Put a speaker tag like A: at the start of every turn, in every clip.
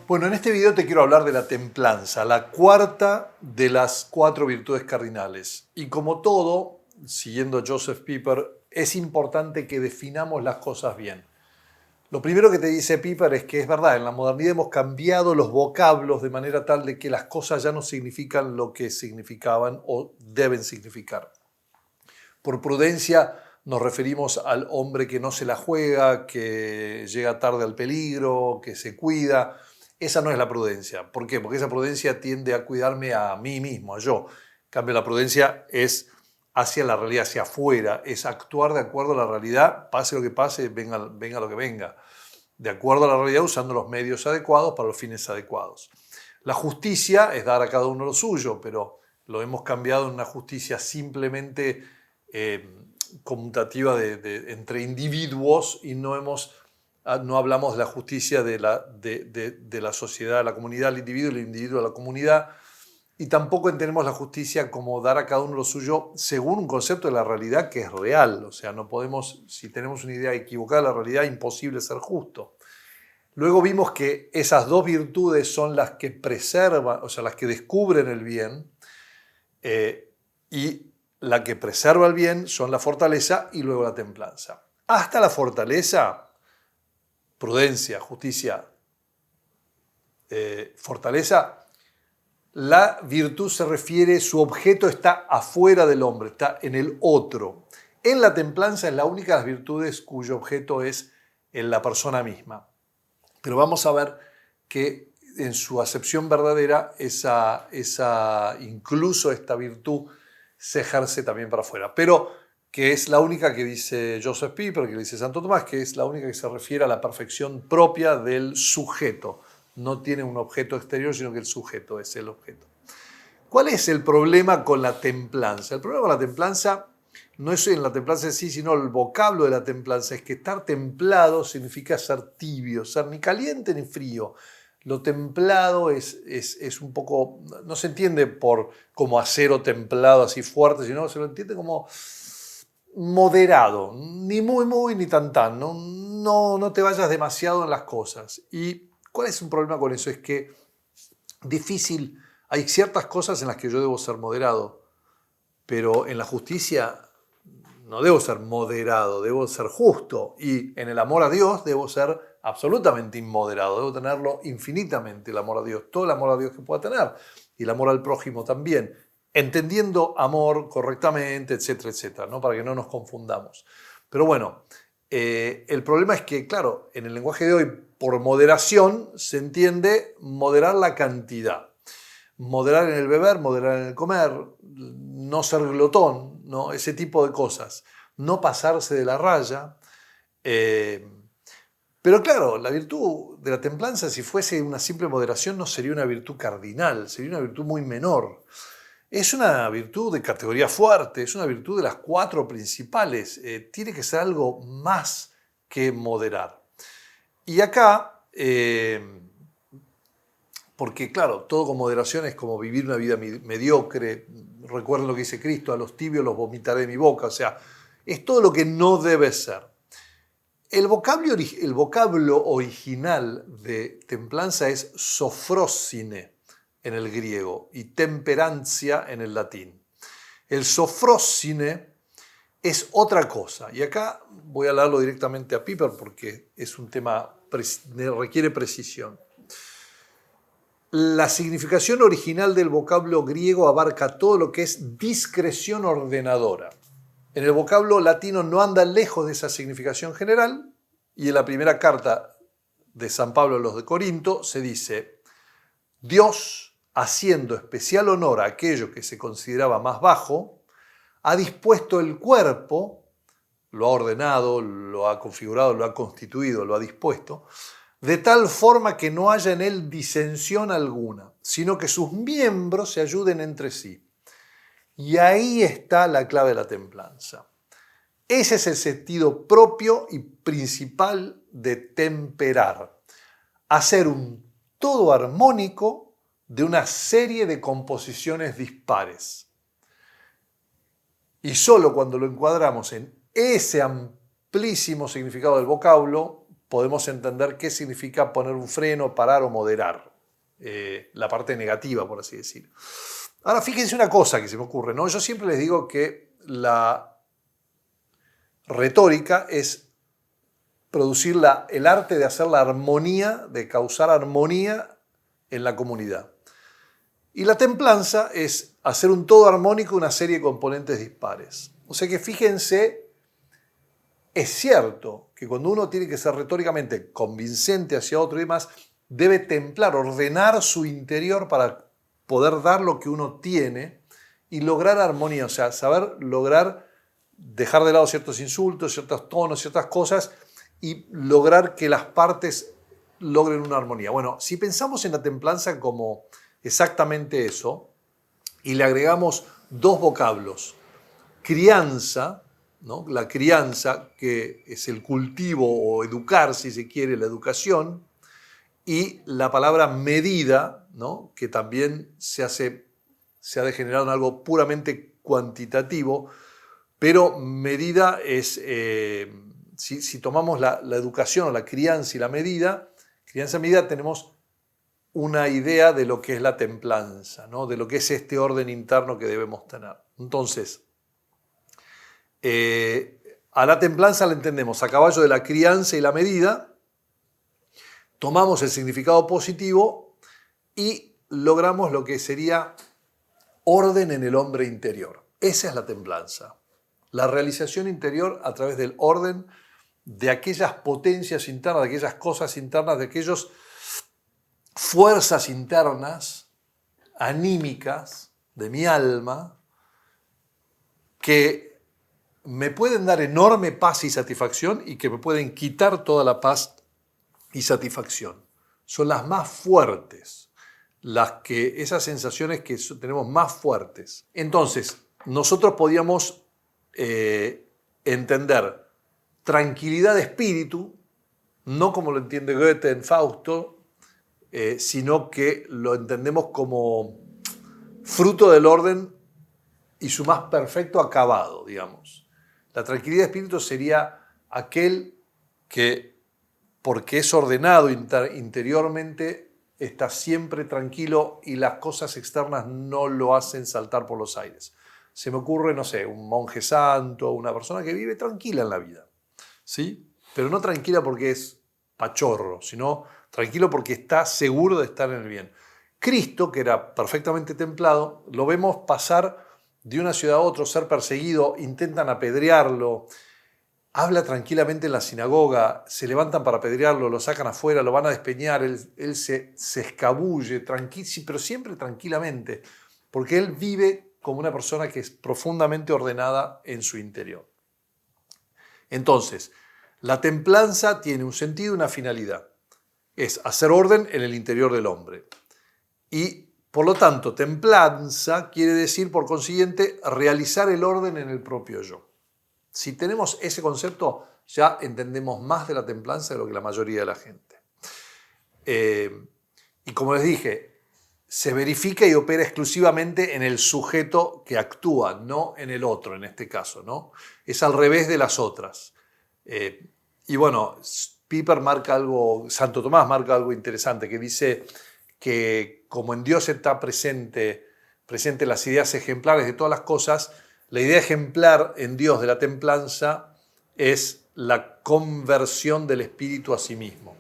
A: Bueno, en este video te quiero hablar de la templanza, la cuarta de las 4 virtudes cardinales. Y como todo, siguiendo a Joseph Pieper, es importante que definamos las cosas bien. Lo primero que te dice Pieper es que es verdad, en la modernidad hemos cambiado los vocablos de manera tal de que las cosas ya no significan lo que significaban o deben significar. Por prudencia nos referimos al hombre que no se la juega, que llega tarde al peligro, que se cuida. Esa no es la prudencia. ¿Por qué? Porque esa prudencia tiende a cuidarme a mí mismo, a yo. En cambio, la prudencia es hacia la realidad, hacia afuera, es actuar de acuerdo a la realidad, pase lo que pase, venga lo que venga. De acuerdo a la realidad, usando los medios adecuados para los fines adecuados. La justicia es dar a cada uno lo suyo, pero lo hemos cambiado en una justicia simplemente conmutativa entre individuos y no hablamos de la justicia de la sociedad, de la comunidad, el individuo de la comunidad, y tampoco entendemos la justicia como dar a cada uno lo suyo según un concepto de la realidad que es real. O sea, no podemos, si tenemos una idea equivocada de la realidad, imposible ser justo. Luego vimos que esas dos virtudes son las que preservan, o sea, las que descubren el bien, y la que preserva el bien son la fortaleza y luego la templanza. Hasta la fortaleza, prudencia, justicia, fortaleza, la virtud se refiere, su objeto está afuera del hombre, está en el otro. En la templanza es la única de las virtudes cuyo objeto es en la persona misma. Pero vamos a ver que en su acepción verdadera, incluso esta virtud se ejerce también para afuera. Pero que es la única que dice Joseph Pieper, que dice Santo Tomás, que es la única que se refiere a la perfección propia del sujeto. No tiene un objeto exterior, sino que el sujeto es el objeto. ¿Cuál es el problema con la templanza? El problema con la templanza no es en la templanza en sí, sino el vocablo de la templanza. Es que estar templado significa ser tibio, ser ni caliente ni frío. Lo templado es un poco, no se entiende como acero templado así fuerte, sino se lo entiende como moderado, ni muy ni tan. No te vayas demasiado en las cosas. ¿Y cuál es un problema con eso? Es que hay ciertas cosas en las que yo debo ser moderado, pero en la justicia no debo ser moderado, debo ser justo. Y en el amor a Dios debo ser absolutamente inmoderado, debo tenerlo infinitamente, el amor a Dios, todo el amor a Dios que pueda tener, y el amor al prójimo también, entendiendo amor correctamente, etcétera, etcétera, ¿no? Para que no nos confundamos. Pero bueno, el problema es que, claro, en el lenguaje de hoy, por moderación se entiende moderar la cantidad. Moderar en el beber, moderar en el comer, no ser glotón, ¿no? Ese tipo de cosas. No pasarse de la raya. Pero claro, la virtud de la templanza, si fuese una simple moderación, no sería una virtud cardinal, sería una virtud muy menor. Es una virtud de categoría fuerte, es una virtud de las 4 principales. Tiene que ser algo más que moderar. Y acá, porque claro, todo con moderación es como vivir una vida mediocre. Recuerden lo que dice Cristo, a los tibios los vomitaré de mi boca. O sea, es todo lo que no debe ser. El vocablo original de templanza es sofrosine en el griego y temperancia en el latín. El sofrosine es otra cosa. Y acá voy a hablarlo directamente a Pieper porque es un tema que requiere precisión. La significación original del vocablo griego abarca todo lo que es discreción ordenadora. En el vocablo latino no anda lejos de esa significación general, y en la primera carta de San Pablo a los de Corinto se dice: Dios, haciendo especial honor a aquello que se consideraba más bajo, ha dispuesto el cuerpo, lo ha ordenado, lo ha configurado, lo ha constituido, lo ha dispuesto, de tal forma que no haya en él disensión alguna, sino que sus miembros se ayuden entre sí. Y ahí está la clave de la templanza. Ese es el sentido propio y principal de temperar. Hacer un todo armónico de una serie de composiciones dispares. Y solo cuando lo encuadramos en ese amplísimo significado del vocablo, podemos entender qué significa poner un freno, parar o moderar. La parte negativa, por así decir. Ahora, fíjense una cosa que se me ocurre, ¿no? Yo siempre les digo que la retórica es producir el arte de hacer la armonía, de causar armonía en la comunidad. Y la templanza es hacer un todo armónico, una serie de componentes dispares. O sea que fíjense, es cierto que cuando uno tiene que ser retóricamente convincente hacia otro y demás, debe templar, ordenar su interior para poder dar lo que uno tiene y lograr armonía, o sea, saber lograr dejar de lado ciertos insultos, ciertos tonos, ciertas cosas y lograr que las partes logren una armonía. Bueno, si pensamos en la templanza como exactamente eso y le agregamos dos vocablos, crianza, ¿no? La crianza, que es el cultivo o educar, si se quiere, la educación, y la palabra medida, ¿no? Que también se ha degenerado en algo puramente cuantitativo, pero medida es, si tomamos la educación o la crianza y la medida, crianza y medida, tenemos una idea de lo que es la templanza, ¿no? De lo que es este orden interno que debemos tener. Entonces, a la templanza la entendemos a caballo de la crianza y la medida, tomamos el significado positivo y logramos lo que sería orden en el hombre interior. Esa es la templanza. La realización interior a través del orden de aquellas potencias internas, de aquellas cosas internas, de aquellas fuerzas internas, anímicas, de mi alma, que me pueden dar enorme paz y satisfacción y que me pueden quitar toda la paz y satisfacción. Son las más fuertes, esas sensaciones que tenemos más fuertes. Entonces, nosotros podíamos entender tranquilidad de espíritu, no como lo entiende Goethe en Fausto, sino que lo entendemos como fruto del orden y su más perfecto acabado, digamos. La tranquilidad de espíritu sería aquel que, porque es ordenado interiormente, está siempre tranquilo y las cosas externas no lo hacen saltar por los aires. Se me ocurre, no sé, un monje santo, una persona que vive tranquila en la vida, ¿sí? Pero no tranquila porque es pachorro, sino tranquilo porque está seguro de estar en el bien. Cristo, que era perfectamente templado, lo vemos pasar de una ciudad a otra, ser perseguido, intentan apedrearlo, habla tranquilamente en la sinagoga, se levantan para apedrearlo, lo sacan afuera, lo van a despeñar, él se escabulle, pero siempre tranquilamente, porque él vive como una persona que es profundamente ordenada en su interior. Entonces, la templanza tiene un sentido y una finalidad. Es hacer orden en el interior del hombre. Y, por lo tanto, templanza quiere decir, por consiguiente, realizar el orden en el propio yo. Si tenemos ese concepto, ya entendemos más de la templanza de lo que la mayoría de la gente. Y como les dije, se verifica y opera exclusivamente en el sujeto que actúa, no en el otro, en este caso, ¿no? Es al revés de las otras. Y bueno, Piper marca algo, Santo Tomás marca algo interesante, que dice que como en Dios está presente las ideas ejemplares de todas las cosas, la idea ejemplar en Dios de la templanza es la conversión del espíritu a sí mismo.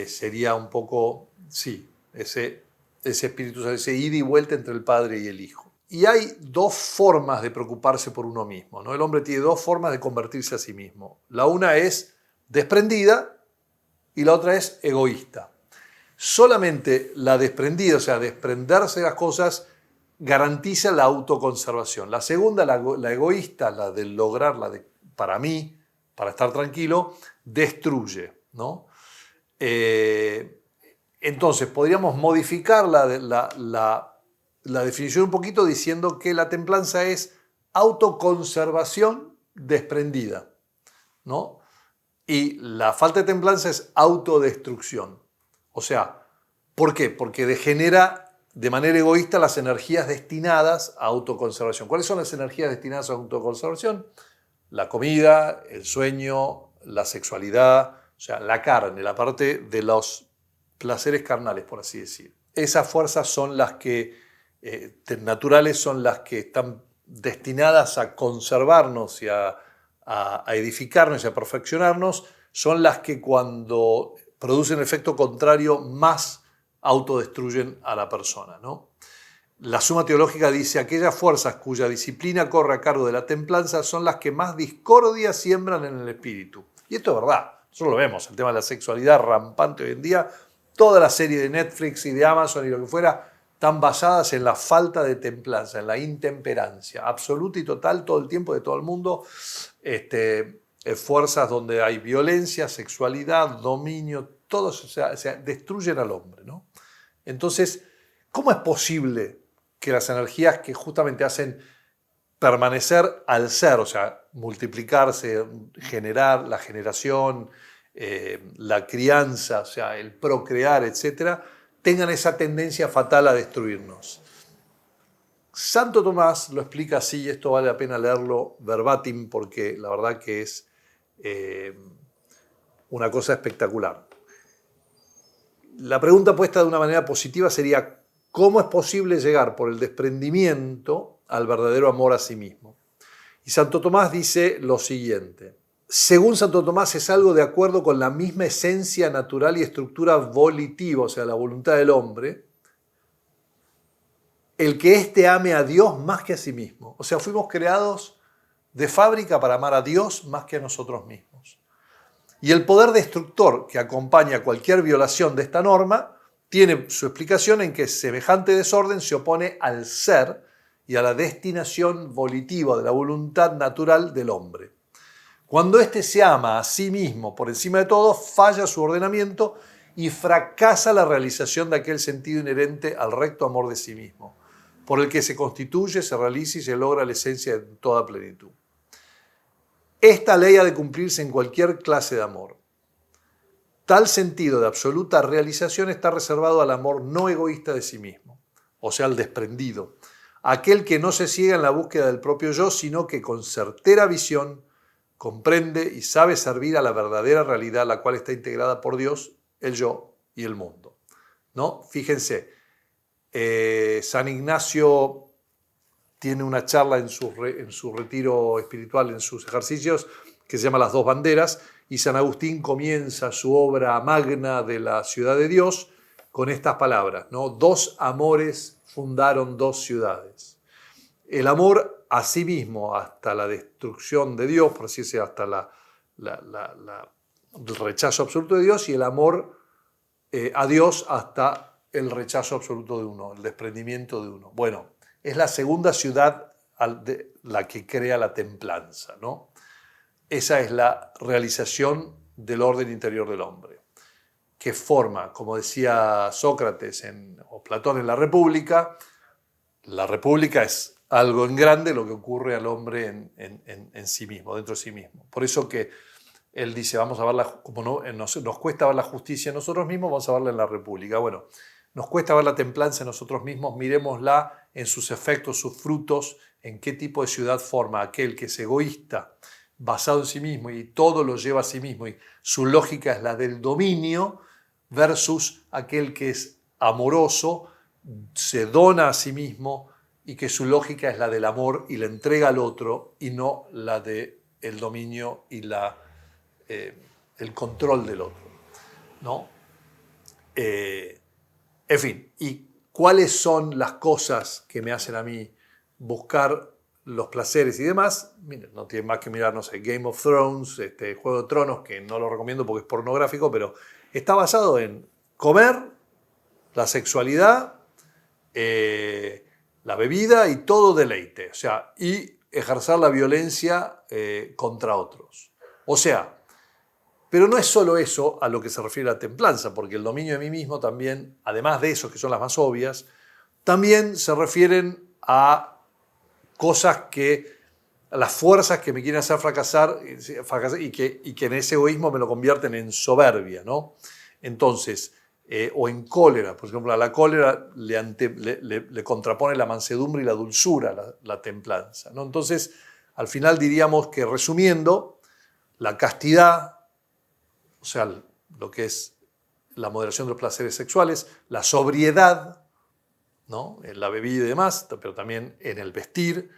A: Sería un poco, sí, ese espíritu, ese ida y vuelta entre el Padre y el Hijo. Y hay dos formas de preocuparse por uno mismo, ¿no? El hombre tiene dos formas de convertirse a sí mismo. La una es desprendida y la otra es egoísta. Solamente la desprendida, o sea, desprenderse de las cosas, garantiza la autoconservación. La segunda, la egoísta, la de lograrla para mí, para estar tranquilo, destruye, ¿no? Entonces, podríamos modificar la definición un poquito diciendo que la templanza es autoconservación desprendida, ¿no? Y la falta de templanza es autodestrucción. O sea, ¿por qué? Porque degenera de manera egoísta las energías destinadas a autoconservación. ¿Cuáles son las energías destinadas a autoconservación? la comida, el sueño, la sexualidad, o sea, la carne, la parte de los placeres carnales, por así decir. Esas fuerzas son las que, naturales, son las que están destinadas a conservarnos y a edificarnos y a perfeccionarnos, son las que cuando producen efecto contrario más autodestruyen a la persona, ¿no? La Suma Teológica dice: aquellas fuerzas cuya disciplina corre a cargo de la templanza son las que más discordia siembran en el espíritu. Y esto es verdad, nosotros lo vemos, el tema de la sexualidad rampante hoy en día, toda la serie de Netflix y de Amazon y lo que fuera, están basadas en la falta de templanza, en la intemperancia absoluta y total todo el tiempo de todo el mundo. Fuerzas donde hay violencia, sexualidad, dominio, todos, o sea, destruyen al hombre, ¿no? Entonces, ¿cómo es posible que las energías que justamente hacen permanecer al ser, o sea, multiplicarse, generar la generación, la crianza, o sea, el procrear, etcétera, tengan esa tendencia fatal a destruirnos? Santo Tomás lo explica así, y esto vale la pena leerlo verbatim porque la verdad que es una cosa espectacular. La pregunta puesta de una manera positiva sería: ¿cómo es posible llegar por el desprendimiento al verdadero amor a sí mismo? Y Santo Tomás dice lo siguiente: según Santo Tomás, es algo de acuerdo con la misma esencia natural y estructura volitiva, o sea, la voluntad del hombre, el que éste ame a Dios más que a sí mismo. O sea, fuimos creados de fábrica para amar a Dios más que a nosotros mismos. Y el poder destructor que acompaña cualquier violación de esta norma tiene su explicación en que semejante desorden se opone al ser y a la destinación volitiva de la voluntad natural del hombre. Cuando éste se ama a sí mismo por encima de todo, falla su ordenamiento y fracasa la realización de aquel sentido inherente al recto amor de sí mismo, por el que se constituye, se realiza y se logra la esencia de toda plenitud. Esta ley ha de cumplirse en cualquier clase de amor. Tal sentido de absoluta realización está reservado al amor no egoísta de sí mismo, o sea, al desprendido, aquel que no se ciega en la búsqueda del propio yo, sino que con certera visión comprende y sabe servir a la verdadera realidad, la cual está integrada por Dios, el yo y el mundo, ¿no? Fíjense, San Ignacio tiene una charla en su retiro espiritual, en sus ejercicios, que se llama Las dos banderas, y San Agustín comienza su obra magna de la ciudad de Dios con estas palabras, ¿no? Dos amores fundaron dos ciudades. El amor a sí mismo hasta la destrucción de Dios, por así decirlo, hasta el rechazo absoluto de Dios, y el amor a Dios hasta el rechazo absoluto de uno, el desprendimiento de uno. Bueno, es la segunda ciudad la que crea la templanza, ¿no? Esa es la realización del orden interior del hombre, que forma, como decía Sócrates o Platón en la República es algo en grande lo que ocurre al hombre en sí mismo, dentro de sí mismo. Por eso que él dice, vamos a verla, como nos cuesta ver la justicia en nosotros mismos, vamos a verla en la República. Bueno, nos cuesta ver la templanza en nosotros mismos, miremosla en sus efectos, sus frutos, en qué tipo de ciudad forma aquel que es egoísta, basado en sí mismo y todo lo lleva a sí mismo y su lógica es la del dominio, versus aquel que es amoroso, se dona a sí mismo y que su lógica es la del amor y la entrega al otro y no la del dominio y el control del otro, ¿no? En fin, ¿y cuáles son las cosas que me hacen a mí buscar los placeres y demás? Miren, no tienen más que mirar, no sé, Game of Thrones, Juego de Tronos, que no lo recomiendo porque es pornográfico, pero está basado en comer, la sexualidad, la bebida y todo deleite, o sea, y ejercer la violencia contra otros. O sea, pero no es solo eso a lo que se refiere la templanza, porque el dominio de mí mismo también, además de eso, que son las más obvias, también se refieren a cosas a las fuerzas que me quieren hacer fracasar y que en ese egoísmo me lo convierten en soberbia, ¿no? Entonces, o en cólera, por ejemplo, a la cólera le contrapone la mansedumbre y la dulzura, la templanza, ¿no? Entonces, Al final diríamos que, resumiendo, la castidad, o sea, lo que es la moderación de los placeres sexuales, la sobriedad, ¿no?, en la bebida y demás, pero también en el vestir,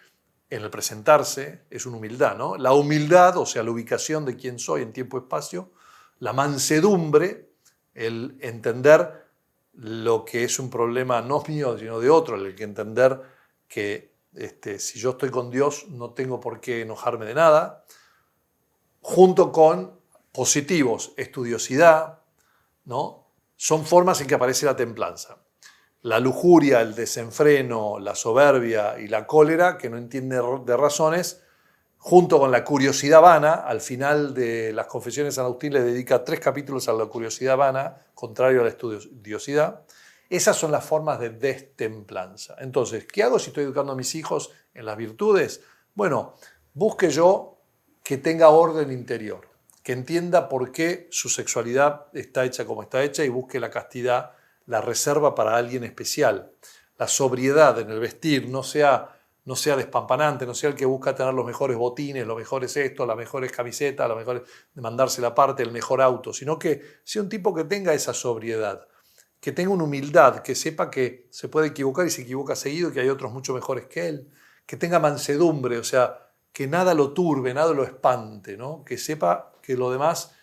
A: en el presentarse, es una humildad, ¿no? La humildad, o sea, la ubicación de quién soy en tiempo y espacio, la mansedumbre, el entender lo que es un problema no mío, sino de otro, el que entender que si yo estoy con Dios no tengo por qué enojarme de nada, junto con positivos, estudiosidad, ¿no? Son formas en que aparece la templanza. La lujuria, el desenfreno, la soberbia y la cólera, que no entiende de razones, junto con la curiosidad vana. Al final de las Confesiones, San Agustín le dedica 3 capítulos a la curiosidad vana, contrario a la estudiosidad. Esas son las formas de destemplanza. Entonces, ¿qué hago si estoy educando a mis hijos en las virtudes? Bueno, busque yo que tenga orden interior, que entienda por qué su sexualidad está hecha como está hecha y busque la castidad, la reserva para alguien especial. La sobriedad en el vestir, no sea despampanante, no sea el que busca tener los mejores botines, los mejores esto, las mejores camisetas, las mejores, de mandarse la parte, el mejor auto, sino que sea un tipo que tenga esa sobriedad, que tenga una humildad, que sepa que se puede equivocar y se equivoca seguido y que hay otros mucho mejores que él, que tenga mansedumbre, o sea, que nada lo turbe, nada lo espante, ¿no? Que sepa que los demás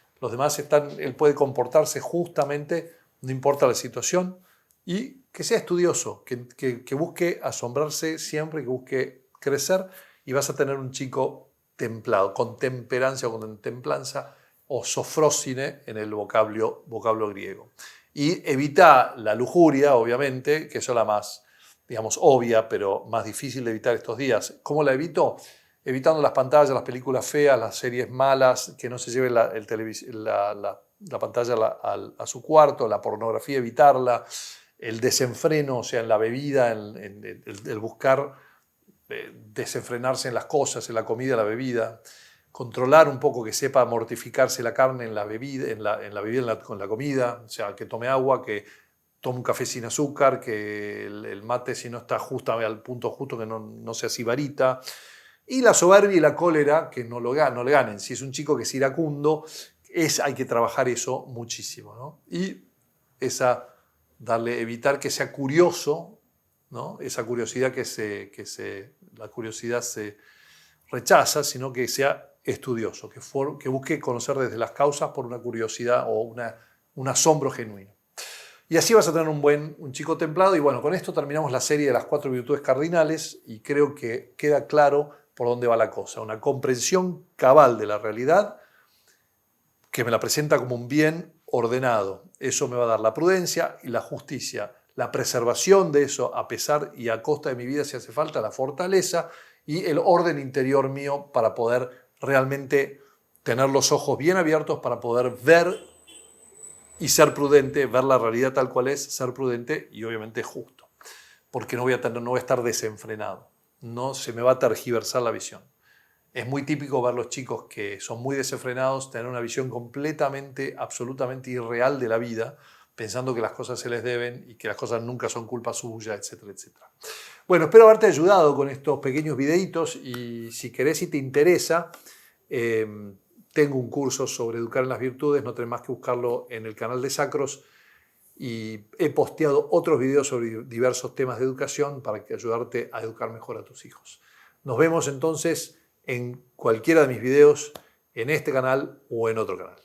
A: él puede comportarse justamente, no importa la situación, y que sea estudioso, que busque asombrarse siempre, que busque crecer, y vas a tener un chico templado, con temperancia o con templanza, o sofrósine en el vocablo griego. Y evita la lujuria, obviamente, que eso es la más, digamos, obvia, pero más difícil de evitar estos días. ¿Cómo la evito? Evitando las pantallas, las películas feas, las series malas, que no se lleve la pantalla a su cuarto, la pornografía, evitarla, el desenfreno, o sea, en la bebida, el buscar desenfrenarse en las cosas, en la comida, en la bebida, controlar un poco, que sepa mortificarse la carne en la bebida, con la comida, o sea, que tome agua, que tome un café sin azúcar, que el mate, si no está justo al punto justo, que no sea sibarita. Y la soberbia y la cólera, que no le ganen. Si es un chico que es iracundo, hay que trabajar eso muchísimo, ¿no? Y evitar que sea curioso, ¿no? Esa curiosidad la curiosidad se rechaza, sino que sea estudioso, que busque conocer desde las causas por una curiosidad o un asombro genuino. Y así vas a tener un chico templado. Y bueno, con esto terminamos la serie de las 4 virtudes cardinales y creo que queda claro por dónde va la cosa. Una comprensión cabal de la realidad que me la presenta como un bien ordenado. Eso me va a dar la prudencia y la justicia, la preservación de eso a pesar y a costa de mi vida si hace falta, la fortaleza y el orden interior mío para poder realmente tener los ojos bien abiertos para poder ver y ser prudente, ver la realidad tal cual es, ser prudente y obviamente justo, porque no voy a estar desenfrenado, no se me va a tergiversar la visión. Es muy típico ver los chicos que son muy desenfrenados tener una visión completamente, absolutamente irreal de la vida, pensando que las cosas se les deben y que las cosas nunca son culpa suya, etcétera, etcétera. Bueno, espero haberte ayudado con estos pequeños videitos y si querés y te interesa, tengo un curso sobre educar en las virtudes, no tenés más que buscarlo en el canal de Sacros y he posteado otros videos sobre diversos temas de educación para ayudarte a educar mejor a tus hijos. Nos vemos entonces en cualquiera de mis videos, en este canal o en otro canal.